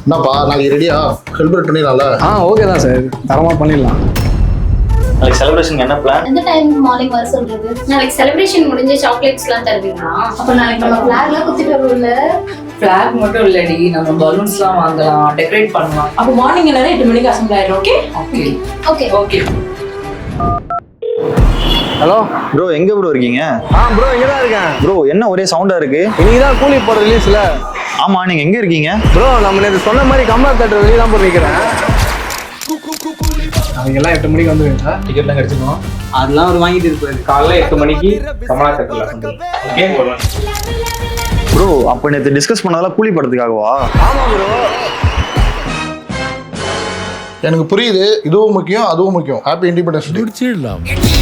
என்னப்பா நாளைக்கு ரெடியா செலிப்ரேட் பண்ணிடலாம்ல? ஓகே தான் சார், தரமாக பண்ணிடலாம். நாளைக்கு செலிப்ரேஷன் என்ன பிளான்? எந்த டைம் மார்னிங் வர சொல்றது? நாளைக்கு செலிப்ரேஷன் முடிஞ்சு சாக்லேட்ஸ்லாம் தருவீங்களா? அப்ப நாளைக்கு நம்ம ஃபிளாக்லாம் குத்திட்டு வருவோம்ல. ஃபிளாக் மட்டும் இல்லடி, நம்ம பலூன்ஸ்லாம் வாங்கலாம், டெக்கரேட் பண்ணலாம். அப்போ மார்னிங் எல்லாரும் 8 மணிக்கு அசம்பிள் ஆயிடும். Okay okay okay okay. Hello bro, எங்க ப்ரோ இருக்கீங்க? ப்ரோ இங்கே தான் இருக்கேன். ப்ரோ, என்ன ஒரே சவுண்டா இருக்கு? இன்னைக்கு தான் கூலி போகிற ரிலீஸில். ஆமா, நீங்க எங்க இருக்கீங்க? ப்ரோ நம்ம நேற்று சொன்ன மாதிரி கம்பளம் தட்டுற வெளியே தான் போய் நிற்கிறேன். அவங்க எல்லாம் 8 மணிக்கு வந்துருங்க. டிக்கெட்லாம் கிடைச்சிக்கணும். அதெல்லாம் அவர் வாங்கிட்டு இருப்பாரு. காலைல 8 மணிக்கு கமலா தேட்டர்ல. ஓகே ப்ரோ, அப்ப நேற்று டிஸ்கஸ் பண்ணதெல்லாம் கூலி படத்துக்காகவா? ஆமாம் ப்ரோ. எனக்கு புரியுது, இதுவும் முக்கியம் அதுவும் முக்கியம். Happy independence day.